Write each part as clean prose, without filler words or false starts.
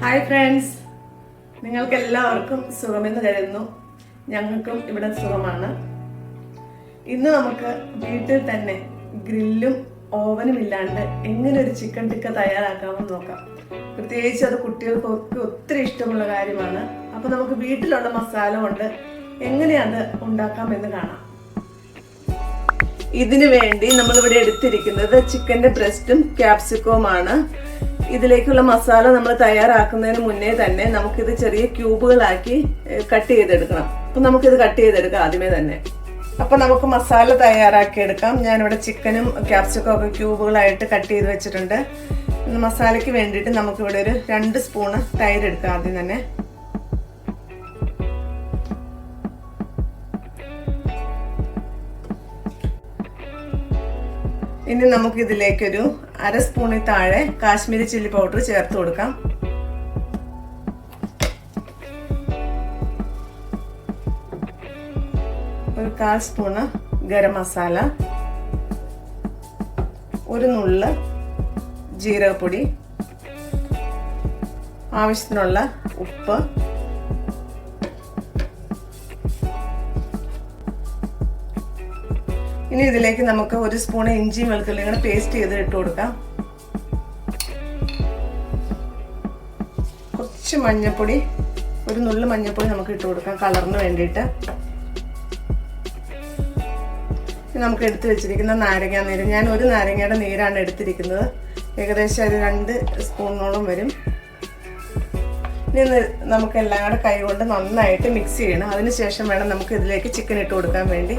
Hi friends, നിങ്ങൾക്ക് എല്ലാവർക്കും സുഖമെന്ന് കരുതുന്നു. ഞങ്ങൾക്കും ഇവിടെ സുഖമാണ്. ഇന്ന് നമുക്ക് വീട്ടിൽ തന്നെ ഗ്രില്ലും ഓവനും ഇല്ലാണ്ട് എങ്ങനെ ഒരു ചിക്കൻ ടിക്ക തയ്യാറാക്കാമെന്ന് നോക്കാം. പ്രത്യേകിച്ച് അത് കുട്ടികൾക്കൊക്കെ ഒത്തിരി ഇഷ്ടമുള്ള കാര്യമാണ്. അപ്പോൾ നമുക്ക് വീട്ടിലുള്ള മസാല കൊണ്ട് എങ്ങനെ അത് ഉണ്ടാക്കാമെന്ന് കാണാം. ഇതിനു വേണ്ടി നമ്മളിവിടെ എടുത്തിരിക്കുന്നത് ചിക്കൻ്റെ ബ്രസ്റ്റും ക്യാപ്സിക്കവുമാണ്. ഇതിലേക്കുള്ള മസാല നമ്മൾ തയ്യാറാക്കുന്നതിന് മുന്നേ തന്നെ നമുക്കിത് ചെറിയ ക്യൂബുകളാക്കി കട്ട് ചെയ്തെടുക്കണം. അപ്പം നമുക്കിത് കട്ട് ചെയ്തെടുക്കാം ആദ്യമേ തന്നെ. അപ്പം നമുക്ക് മസാല തയ്യാറാക്കി എടുക്കാം. ഞാനിവിടെ ചിക്കനും ക്യാപ്സിക്കും ഒക്കെ ക്യൂബുകളായിട്ട് കട്ട് ചെയ്ത് വെച്ചിട്ടുണ്ട്. മസാലയ്ക്ക് വേണ്ടിയിട്ട് നമുക്കിവിടെ ഒരു 2 സ്പൂണ് തൈര് എടുക്കാം ആദ്യം തന്നെ. ഇനി നമുക്ക് ഇതിലേക്കൊരു 1/2 സ്പൂണിൽ താഴെ കാശ്മീരി ചില്ലി പൗഡർ ചേർത്ത് കൊടുക്കാം. ഒരു 1/4 സ്പൂണ് ഗരം മസാല, ഒരു നുള്ള് ജീരകപ്പൊടി, ആവശ്യത്തിനുള്ള ഉപ്പ്, ഇനി ഇതിലേക്ക് നമുക്ക് 1 സ്പൂൺ ഇഞ്ചിയും വെളുത്തുള്ളിയും കൂടെ പേസ്റ്റ് ചെയ്ത് ഇട്ട് കൊടുക്കാം. കുറച്ച് മഞ്ഞൾപ്പൊടി, ഒരു നുള്ളു മഞ്ഞൾപ്പൊടി നമുക്ക് ഇട്ട് കൊടുക്കാം കളറിന് വേണ്ടിയിട്ട്. നമുക്ക് എടുത്ത് വെച്ചിരിക്കുന്ന നാരങ്ങ നീര്, ഞാൻ ഒരു നാരങ്ങയുടെ നീരാണ് എടുത്തിരിക്കുന്നത്. ഏകദേശം ഒരു 2 സ്പൂണോളം വരും. ഇനി നമുക്ക് എല്ലാം കൂടെ കൈ കൊണ്ട് നന്നായിട്ട് മിക്സ് ചെയ്യണം. അതിനുശേഷം വേണം നമുക്ക് ഇതിലേക്ക് ചിക്കൻ ഇട്ട് കൊടുക്കാൻ വേണ്ടി.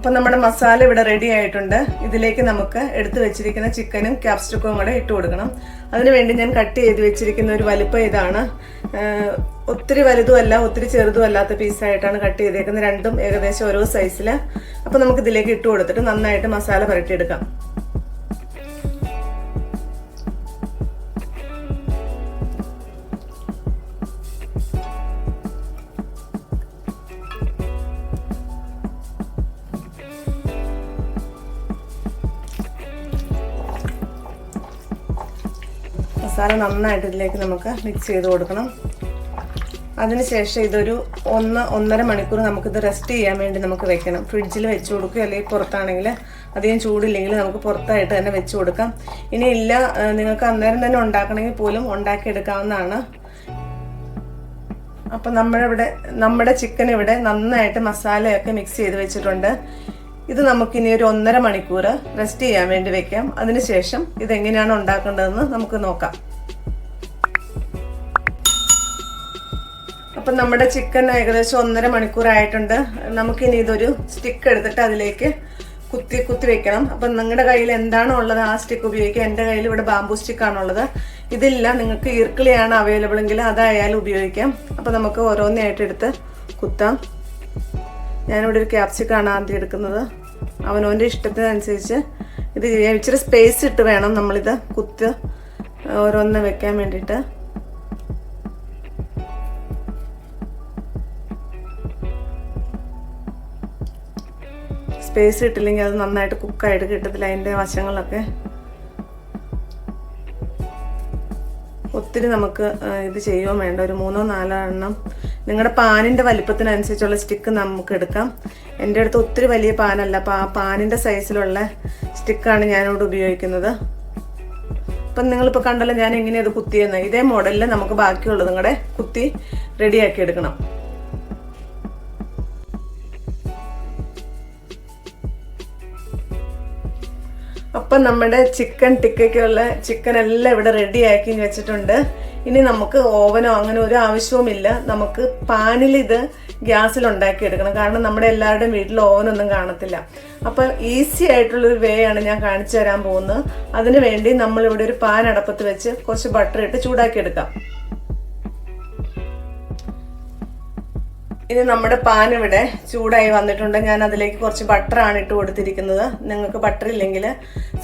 അപ്പം നമ്മുടെ മസാല ഇവിടെ റെഡി ആയിട്ടുണ്ട്. ഇതിലേക്ക് നമുക്ക് എടുത്തു വെച്ചിരിക്കുന്ന ചിക്കനും ക്യാപ്സിക്കവും കൂടെ ഇട്ട് കൊടുക്കണം. അതിനുവേണ്ടി ഞാൻ കട്ട് ചെയ്ത് വെച്ചിരിക്കുന്ന ഒരു വലിപ്പം ഇതാണ്. ഒത്തിരി വലുതുമല്ല ഒത്തിരി ചെറുതും അല്ലാത്ത പീസായിട്ടാണ് കട്ട് ചെയ്തേക്കുന്നത്. രണ്ടും ഏകദേശം ഓരോ സൈസിൽ. അപ്പം നമുക്ക് ഇതിലേക്ക് ഇട്ട് കൊടുത്തിട്ട് നന്നായിട്ട് മസാല പുരട്ടിയെടുക്കാം. മസാല നന്നായിട്ട് ഇതിലേക്ക് നമുക്ക് മിക്സ് ചെയ്ത് കൊടുക്കണം. അതിനുശേഷം ഇതൊരു 1-1.5 മണിക്കൂർ നമുക്കിത് റെസ്റ്റ് ചെയ്യാൻ വേണ്ടി നമുക്ക് വെക്കണം. ഫ്രിഡ്ജിൽ വെച്ച് കൊടുക്കുക, അല്ലെങ്കിൽ പുറത്താണെങ്കിൽ അധികം ചൂടില്ലെങ്കിൽ നമുക്ക് പുറത്തായിട്ട് തന്നെ വെച്ച് കൊടുക്കാം. ഇനി ഇല്ല നിങ്ങൾക്ക് അന്നേരം തന്നെ ഉണ്ടാക്കണമെങ്കിൽ പോലും ഉണ്ടാക്കിയെടുക്കാവുന്നതാണ്. അപ്പം നമ്മുടെ ചിക്കൻ ഇവിടെ നന്നായിട്ട് മസാലയൊക്കെ മിക്സ് ചെയ്ത് വെച്ചിട്ടുണ്ട്. ഇത് നമുക്കിനി ഒരു 1.5 മണിക്കൂർ റെസ്റ്റ് ചെയ്യാൻ വേണ്ടി വെക്കാം. അതിനുശേഷം ഇതെങ്ങനെയാണ് ഉണ്ടാക്കേണ്ടതെന്ന് നമുക്ക് നോക്കാം. അപ്പം നമ്മുടെ ചിക്കൻ ഏകദേശം 1.5 മണിക്കൂർ ആയിട്ടുണ്ട്. നമുക്കിനി ഇതൊരു സ്റ്റിക്ക് എടുത്തിട്ട് അതിലേക്ക് കുത്തി വെക്കണം. അപ്പം നിങ്ങളുടെ കയ്യിൽ എന്താണോ ഉള്ളത് ആ സ്റ്റിക്ക് ഉപയോഗിക്കുക. എൻ്റെ കയ്യിൽ ഇവിടെ ബാംബൂ സ്റ്റിക്കാണുള്ളത്. ഇതില്ല, നിങ്ങൾക്ക് ഈർക്കിളിയാണ് അവൈലബിൾ എങ്കിൽ അതായാലും ഉപയോഗിക്കാം. അപ്പം നമുക്ക് ഓരോന്നായിട്ട് എടുത്ത് കുത്താം. ഞാനിവിടെ ഒരു ക്യാപ്സിക്കാണ് ആദ്യം എടുക്കുന്നത്. അവനവൻ്റെ ഇഷ്ടത്തിനനുസരിച്ച് ഇത് ചെയ്യാം. ഇച്ചിരി സ്പേസ് ഇട്ട് വേണം നമ്മളിത് ഓരോന്ന് വെക്കാൻ വേണ്ടിയിട്ട്. സ്പേസ് ഇട്ടില്ലെങ്കിൽ അത് നന്നായിട്ട് കുക്കായിട്ട് കിട്ടത്തില്ല. അതിൻ്റെ വശങ്ങളൊക്കെ ഒത്തിരി നമുക്ക് ഇത് ചെയ്യുകയും വേണ്ട. ഒരു 3-4 എണ്ണം നിങ്ങളുടെ പാനിൻ്റെ വലിപ്പത്തിനനുസരിച്ചുള്ള സ്റ്റിക്ക് നമുക്ക് എടുക്കാം. എൻ്റെ അടുത്ത് ഒത്തിരി വലിയ പാനല്ല, അപ്പോൾ ആ പാനിൻ്റെ സൈസിലുള്ള സ്റ്റിക്കാണ് ഞാനിവിടെ ഉപയോഗിക്കുന്നത്. അപ്പം നിങ്ങളിപ്പോൾ കണ്ടല്ലോ ഞാൻ എങ്ങനെയാണ് അത് കുത്തിയെന്ന്. ഇതേ മോഡലിൽ നമുക്ക് ബാക്കിയുള്ളതും കൂടെ കുത്തി റെഡിയാക്കി എടുക്കണം. അപ്പം നമ്മുടെ ചിക്കൻ ടിക്കയ്ക്കുള്ള ചിക്കൻ എല്ലാം ഇവിടെ റെഡിയാക്കി വെച്ചിട്ടുണ്ട്. ഇനി നമുക്ക് ഓവനോ അങ്ങനെ ഒരു ആവശ്യവുമില്ല. നമുക്ക് പാനിൽ ഇത് ഗ്യാസിൽ ഉണ്ടാക്കിയെടുക്കണം. കാരണം നമ്മുടെ എല്ലാവരുടെയും വീട്ടിൽ ഓവനൊന്നും കാണത്തില്ല. അപ്പം ഈസി ആയിട്ടുള്ളൊരു വേ ആണ് ഞാൻ കാണിച്ചു തരാൻ പോകുന്നത്. അതിനു വേണ്ടി നമ്മളിവിടെ ഒരു പാൻ അടപ്പത്ത് വെച്ച് കുറച്ച് ബട്ടർ ഇട്ട് ചൂടാക്കിയെടുക്കാം. ഇനി നമ്മുടെ പാൻ ഇവിടെ ചൂടായി വന്നിട്ടുണ്ട്. ഞാൻ അതിലേക്ക് കുറച്ച് ബട്ടറാണ് ഇട്ട് കൊടുത്തിരിക്കുന്നത്. നിങ്ങൾക്ക് ബട്ടർ ഇല്ലെങ്കിൽ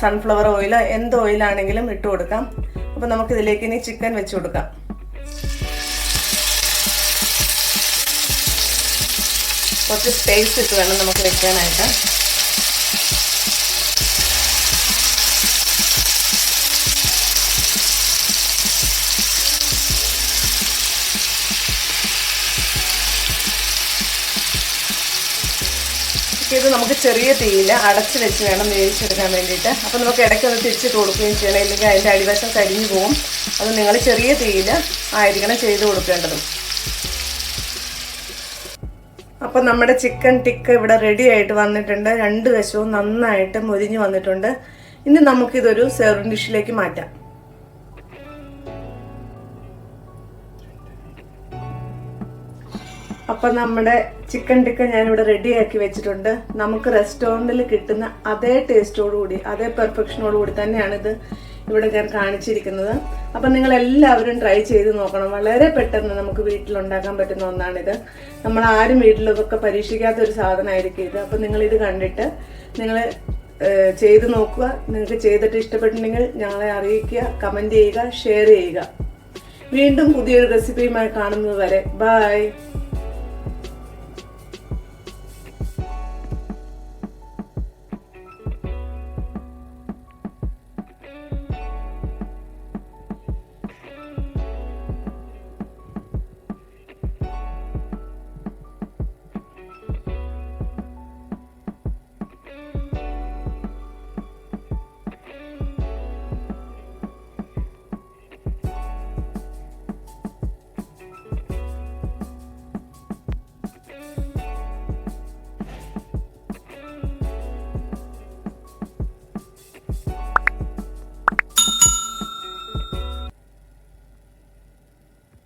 സൺഫ്ലവർ ഓയിൽ എന്ത് ഓയിലാണെങ്കിലും ഇട്ട് കൊടുക്കാം. അപ്പോൾ നമുക്കിതിലേക്ക് ഇനി ചിക്കൻ വെച്ച് കൊടുക്കാം. കുറച്ച് സ്പേസ് ഇട്ട് വേണം നമുക്ക് വെക്കാനായിട്ട്. ഇത് നമുക്ക് ചെറിയ തീയിൽ അടച്ച് വെച്ച് വേണം വേവിച്ചെടുക്കാൻ വേണ്ടിയിട്ട്. അപ്പോൾ നമുക്ക് ഇടയ്ക്കൊന്ന് തിരിച്ചിട്ട് കൊടുക്കുകയും ചെയ്യണം, ഇല്ലെങ്കിൽ അതിൻ്റെ അടിവശം കരിഞ്ഞു പോകും. അത് നിങ്ങൾ ചെറിയ തീയിൽ ആയിരിക്കണം ചെയ്ത് കൊടുക്കേണ്ടതും. അപ്പോൾ നമ്മുടെ ചിക്കൻ ടിക്ക ഇവിടെ റെഡി ആയിട്ട് വന്നിട്ടുണ്ട്. രണ്ട് വശവും നന്നായിട്ട് മൊരിഞ്ഞ് വന്നിട്ടുണ്ട്. ഇനി നമുക്കിതൊരു സെർവിംഗ് ഡിഷിലേക്ക് മാറ്റാം. അപ്പം നമ്മുടെ ചിക്കൻ ടിക്ക ഞാനിവിടെ റെഡിയാക്കി വെച്ചിട്ടുണ്ട്. നമുക്ക് റെസ്റ്റോറൻറ്റിൽ കിട്ടുന്ന അതേ ടേസ്റ്റോടുകൂടി, അതേ പെർഫെക്ഷനോടുകൂടി തന്നെയാണിത് ഇവിടെ ഞാൻ കാണിച്ചിരിക്കുന്നത്. അപ്പം നിങ്ങളെല്ലാവരും ട്രൈ ചെയ്ത് നോക്കണം. വളരെ പെട്ടെന്ന് നമുക്ക് വീട്ടിലുണ്ടാക്കാൻ പറ്റുന്ന ഒന്നാണിത്. നമ്മൾ ആരും വീട്ടിലൊക്കെ പരീക്ഷിക്കാത്തൊരു സാധനമായിരിക്കും ഇത്. അപ്പം നിങ്ങളിത് കണ്ടിട്ട് നിങ്ങൾ ചെയ്ത് നോക്കുക. നിങ്ങൾക്ക് ചെയ്തിട്ട് ഇഷ്ടപ്പെട്ടിട്ടുണ്ടെങ്കിൽ ഞങ്ങളെ അറിയിക്കുക, കമൻറ്റ് ചെയ്യുക, ഷെയർ ചെയ്യുക. വീണ്ടും പുതിയൊരു റെസിപ്പിയുമായി കാണുന്നത് വരെ ബൈ.